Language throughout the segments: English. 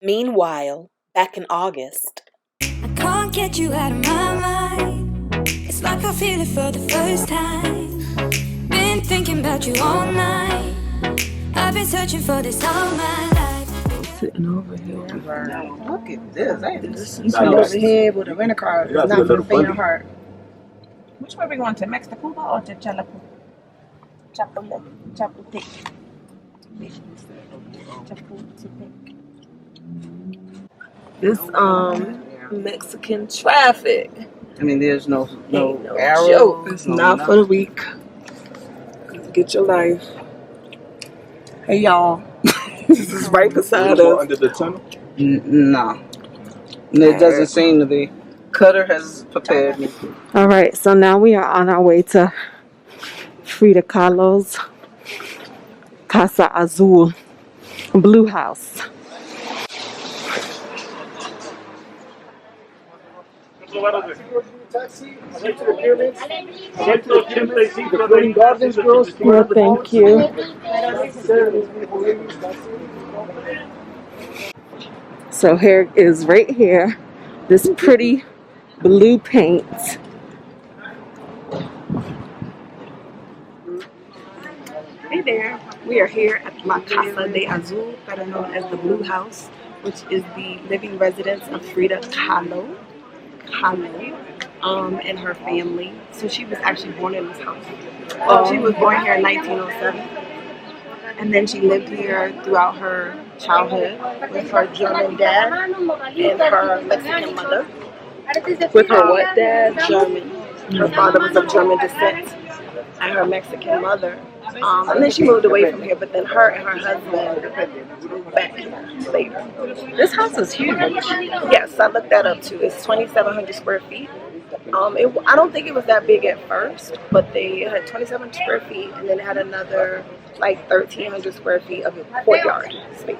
Meanwhile, back in August. I can't get you out of my mind. It's like I feel it for the first time. Been thinking about you all night. I've been searching for this all my life. Sitting over here. Look at this. You sit over here with a rental car. It's not going to stay in heart. Which way we going, to Mexico or to Chapultepec? Chapultepec. This Mexican traffic. I mean, there's no arrow. Joke. It's not for the weak. Get your life. Hey y'all. This is right beside us. Under the tunnel? No. It doesn't seem to be. Cutter has prepared me. Alright, so now we are on our way to Frida Kahlo's Casa Azul Blue House. Well, thank you. So here is right here, this pretty blue paint. Hey there, we are here at La Casa de Azul, better known as the Blue House, which is the living residence of Frida Kahlo. And her family. So she was actually born in this house. Well, she was born here in 1907. And then she lived here throughout her childhood with her German dad and her Mexican mother. With her what dad? German. Her father was of German descent. And her Mexican mother. And then she moved away from here, but then her and her husband moved back later. This house is huge. Yes, I looked that up too. It's 2,700 square feet. I don't think it was that big at first, but they had 2,700 square feet, and then had another like 1,300 square feet of courtyard space.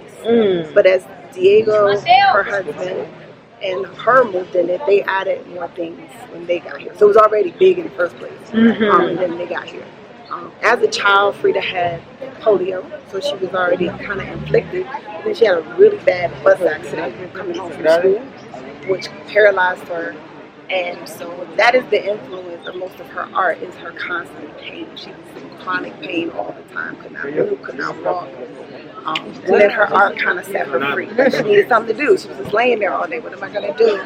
But as Diego, her husband, and her moved in it, they added more things when they got here. So it was already big in the first place, and then they got here. As a child, Frida had polio, so she was already kind of inflicted. And then she had a really bad bus accident coming home from school, which paralyzed her. And so that is the influence of most of her art, is her constant pain. She was in chronic pain all the time, could not move, could not walk. And then her art kind of set her free. She needed something to do. She was just laying there all day. What am I going to do?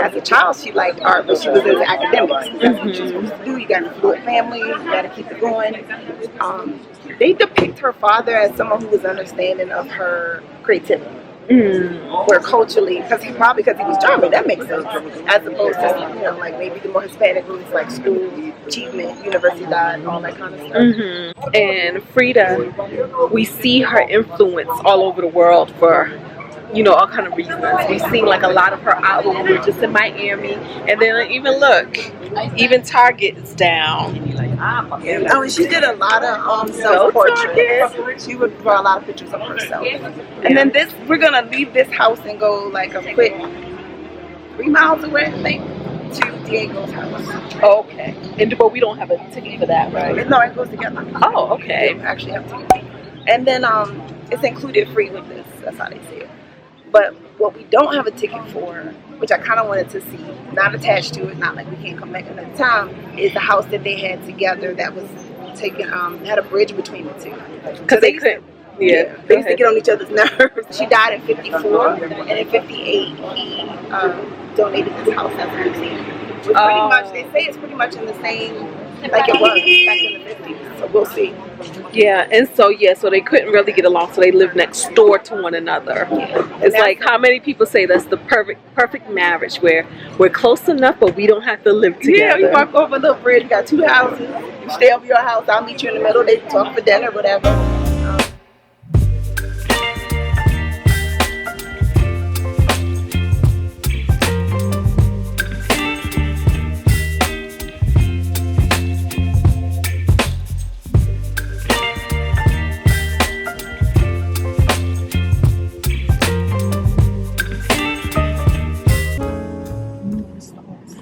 As a child, she liked art, but she was into academics. That's what she was supposed to do. You got a fluid family. You got to keep it going. They depict her father as someone who was understanding of her creativity. Where culturally, because he was German, that makes sense. As opposed to, like maybe the more Hispanic roots, like school, achievement, universidad, all that kind of stuff. And Frida, we see her influence all over the world for, all kind of reasons. We've seen like a lot of her albums. We were just in Miami, and then even Target is down. And she did a lot of self-portraits. She would draw a lot of pictures of herself. And then we're gonna leave this house and go like a quick 3 miles away, I think, to Diego's house. Okay. But we don't have a ticket for that, right? No, it goes together. Oh, okay. We actually have a ticket. And then it's included free with this. That's how they say it. But what we don't have a ticket for, which I kind of wanted to see, not attached to it, not like we can't come back another time, is the house that they had together that was taken, had a bridge between the two. Because they couldn't. Yeah, they used to get on each other's nerves. She died in 54, and in 58, he donated this house as a museum. Which pretty much, they say it's pretty much in the same, like it was back in the 50s. So we'll see. Yeah, and so they couldn't really get along, so they lived next door to one another. Yeah. It's like how many people say that's the perfect marriage, where we're close enough, but we don't have to live together. Yeah, you walk over a little bridge, you got 2 houses, you stay over your house, I'll meet you in the middle, they talk for dinner, whatever.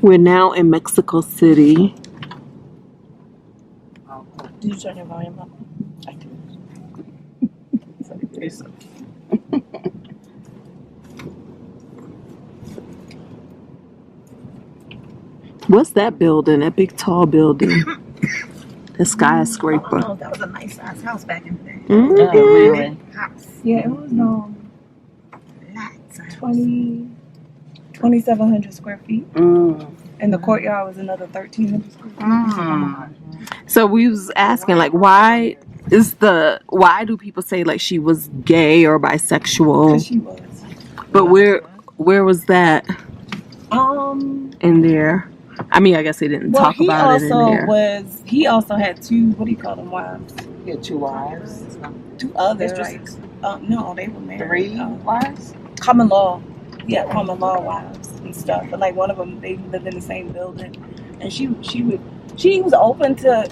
We're now in Mexico City. Did you turn your volume up? I did. What's that building? That big tall building? The skyscraper. Oh, that was a nice size house back in the day. Mm-hmm. Really? House. Yeah, it was lots. 2,700 square feet. And the courtyard was another 1,300 square feet. So we was asking, like, why do people say like she was gay or bisexual? Because she was. But where was that in there? I mean, I guess they didn't talk about it in there. He also had two, what do you call them, wives? He had 2 wives. 2 others. No, they were married. 3 wives? Common law. Yeah, common law wives and stuff. But like one of them, they lived in the same building, and he was open to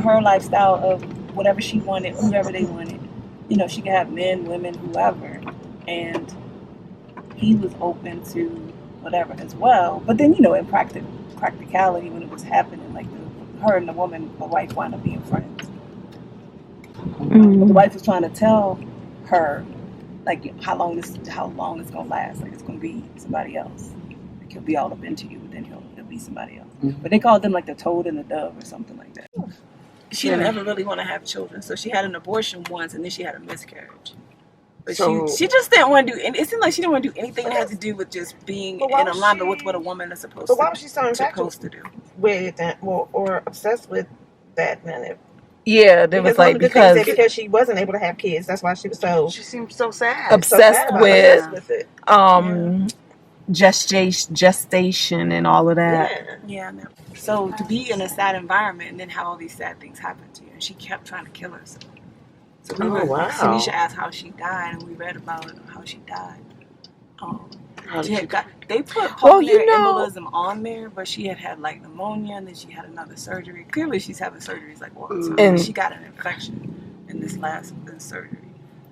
her lifestyle of whatever she wanted, whoever they wanted. You know, she could have men, women, whoever, and he was open to whatever as well. But then, you know, in practicality, when it was happening, like her and the wife wound up being friends. But the wife was trying to tell her, like, how long it's gonna last. Like, it's gonna be somebody else. Like, he'll be all up into you, but then he'll be somebody else. But they called them like the toad and the dove or something like that. She didn't ever really want to have children, so she had an abortion once, and then she had a miscarriage. But she just didn't want to do. It seemed like she didn't want to do anything that had to do with just being in alignment with what a woman is supposed to do. But why was she so infatuated with that, or obsessed with that? Then Yeah, there was like because she wasn't able to have kids. That's why she was so. She seemed so sad. Obsessed with it. Gestation and all of that. Yeah. No. So to be in a sad environment and then have all these sad things happen to you, and she kept trying to kill herself. So Tinesha asked how she died, and we read about how she died. They put pulmonary embolism on there, but she had like pneumonia, and then she had another surgery. Clearly, she's having surgeries like all the time. And she got an infection in this last surgery.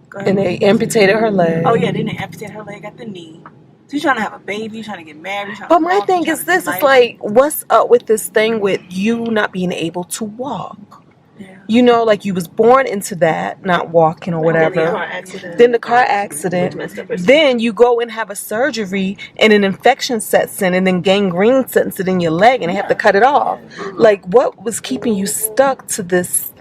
Go ahead. And they amputated her leg. Oh yeah, then they amputated her leg at the knee. So you're trying to have a baby, you're trying to get married. But my thing is this: it's like, what's up with this thing with you not being able to walk? You know, like you was born into that, not walking or whatever. Then the car accident. Then you go and have a surgery and an infection sets in and then gangrene sets in your leg and they have to cut it off. Like, what was keeping you stuck to this,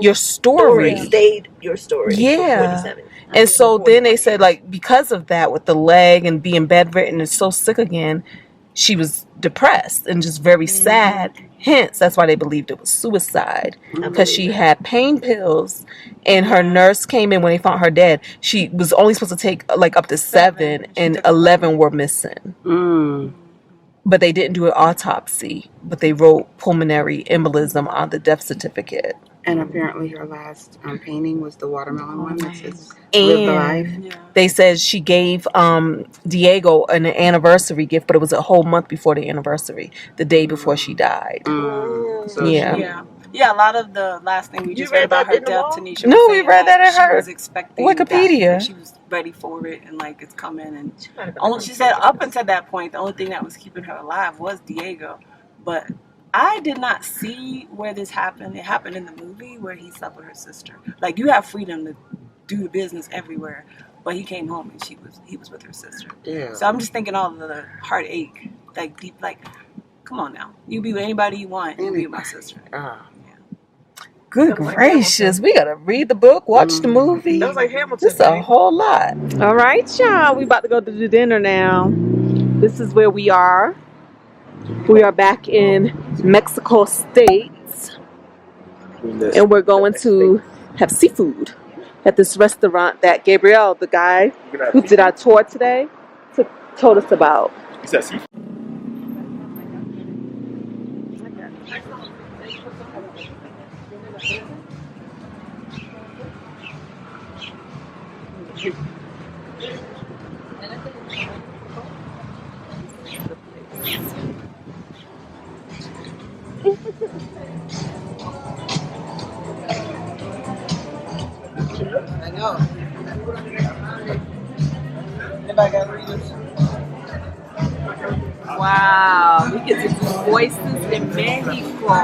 your story? Stayed your story. Yeah. And so then they said, like, because of that with the leg and being bedridden and so sick again, she was depressed and just very sad. Hence, that's why they believed it was suicide, because she had pain pills, and her nurse came in when they found her dead. She was only supposed to take like up to 7, and 11 were missing. But they didn't do an autopsy, but they wrote pulmonary embolism on the death certificate. And apparently her last painting was the watermelon one that says "Live the Life." They said she gave Diego an anniversary gift, but it was a whole month before the anniversary, the day before she died. Yeah, a lot of the last thing we just read about her death, Tanisha. No, we read that in her was expecting Wikipedia. That, she was ready for it, and like it's coming. And she said up until that point, the only thing that was keeping her alive was Diego. But I did not see where this happened. It happened in the movie where he slept with her sister. Like, you have freedom to do business everywhere, but he came home and he was with her sister. Yeah. So I'm just thinking all of the heartache, like deep, like, come on now, you be with anybody you want, you be with my sister. Good gracious, we gotta read the book, watch the movie. That was like Hamilton. Just a whole lot. All right, y'all, we about to go to the dinner now. This is where we are. We are back in Mexico State, and we're going to have seafood at this restaurant that Gabriel, the guy who did our tour today, told us about. Is that seafood? I know. Anybody got readers? Wow, we get to do oysters in Mexico.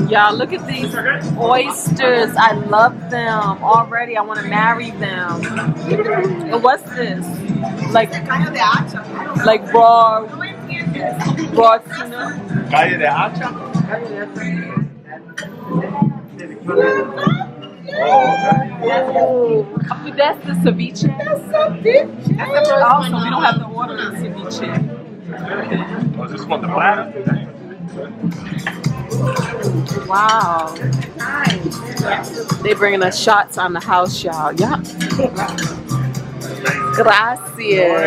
Y'all, look at these oysters. I love them already. I want to marry them. And what's this? Like raw tuna. Calle de Hacha. That's the ceviche. That's so big. Also, we don't have to order the ceviche. Oh, this one the platter? Wow. They bringing us shots on the house, y'all. Yeah. Gracias.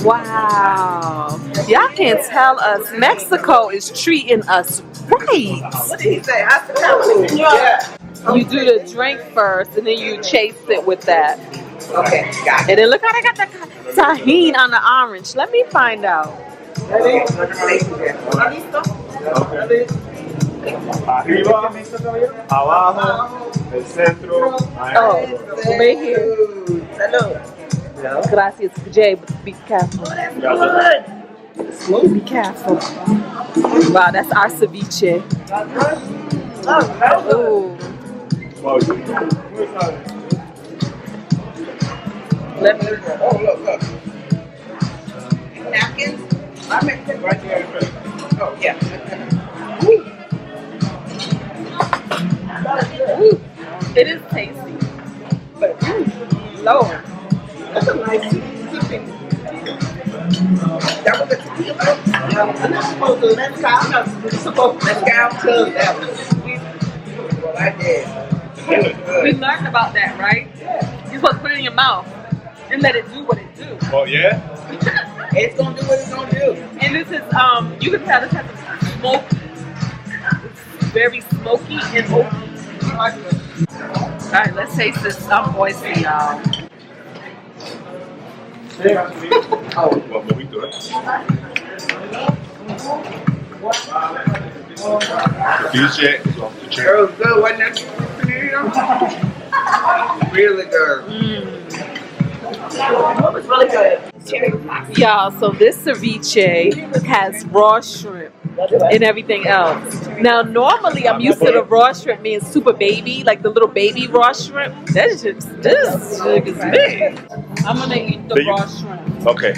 Wow. Y'all can't tell us. Mexico is treating us right. What did he say? Hospitality. Yeah. You do the drink first, and then you chase it with that. Okay, got it. And then look how they got the tahini on the orange. Let me find out. Arriba, abajo, el centro. Oh, right here. Gracias, Jay. Be careful. Be careful. Wow, that's our ceviche. Ooh. Let me. Oh, look. Napkins? I make them right there. Oh, yeah. It is tasty. But, Lord. That's a nice sipping. That was a tequila. I'm not supposed to mezcal. I'm not supposed to mezcal too. That was sweet. Well, I did. It was good. We learned about that, right? You're supposed to put it in your mouth and let it do what it do. Oh, yeah? It's going to do what it's going to do. And this is, you can tell this has a smoke. It's very smoky and oaky. Alright, let's taste this oyster, y'all. Oh, well, mojito, eh? Ceviche is off the chair. It was good, wasn't it? Really good. It was really good. Y'all, so this ceviche has raw shrimp and everything else. Now, normally I'm used to the raw shrimp being super baby, like the little baby raw shrimp. This is big. I'm gonna eat the raw shrimp. Okay.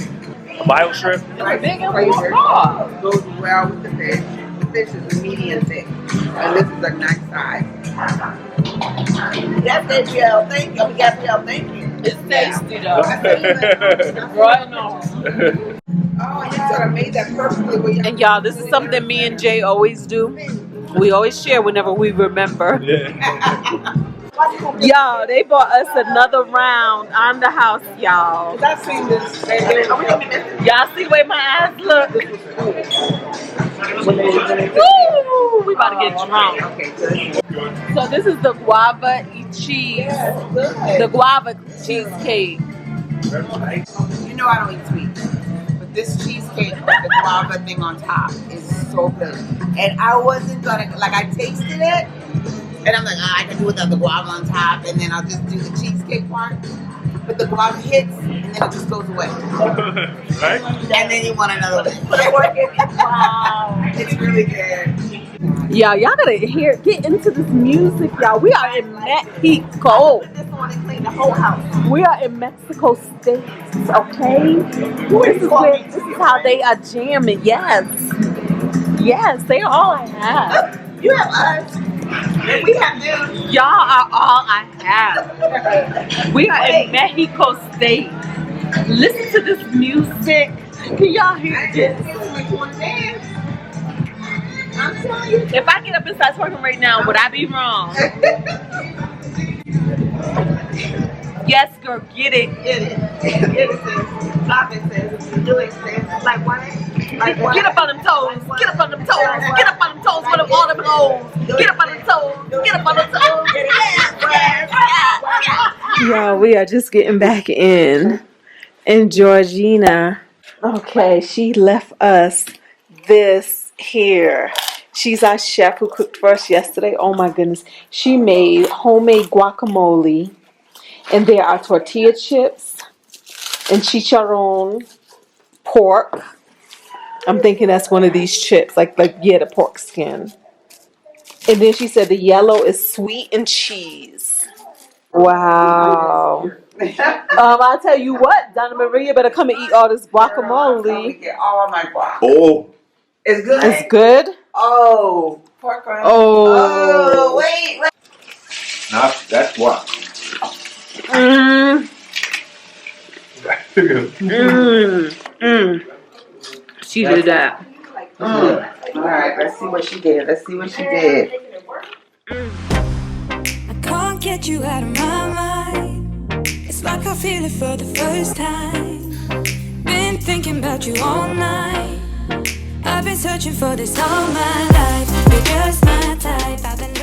A mild shrimp? It's big and raw. Goes well with the fish. The fish is a medium thick. And this is a nice size. That's Gabrielle. Thank you. Gabrielle, thank you. It's tasty though. Right now. Oh, you sort of made that perfectly. And y'all, this is something me and Jay always do. We always share whenever we remember. Yeah. Y'all, they bought us another round on the house, y'all. I've seen this. Y'all see the way my eyes look? Woo! We about to get drunk. Okay, good. So this is the guava cheese. The guava cheesecake. You know I don't eat sweets. But this cheesecake with the guava thing on top is so good. And I wasn't gonna, like, I tasted it. And I'm like, I can do without the guava on top. And then I'll just do the cheesecake part. But the guava hits, and then it just goes away. Right? And then you want another one. Wow. It's really good. Y'all gotta get into this music, y'all. We are in Mexico. This one and clean the whole house. We are in Mexico State, okay? This is how they are jamming. Yes, they are all I have. You have us. And we have them. Y'all are all I have. We are in Mexico State. Listen to this music. Can y'all hear this? I'm telling you. If I get up and start twerking right now, would I be wrong? Yes, girl, get it. Get it. Stop it, sis. Do it, sis. Like what? Get up on them toes. Get up on them toes. Get up on them toes with all them hoes. Get up on them toes. Get up on them toes. Y'all, we are just getting back in. And Georgina, okay, she left us this here. She's our chef who cooked for us yesterday. Oh my goodness. She made homemade guacamole. And there are tortilla chips and chicharron pork. I'm thinking that's one of these chips, like the pork skin. And then she said the yellow is sweet and cheese. Wow. I'll tell you what, Donna Maria better come and eat all this guacamole. Get all my guac. Oh, It's good. It's good. Oh, pork rind. Oh, Wait. nah, that's what. She did that. All right, let's see what she did. I can't get you out of my mind. It's like I feel it for the first time. Been thinking about you all night. I've been searching for this all my life. You're just my type. I've been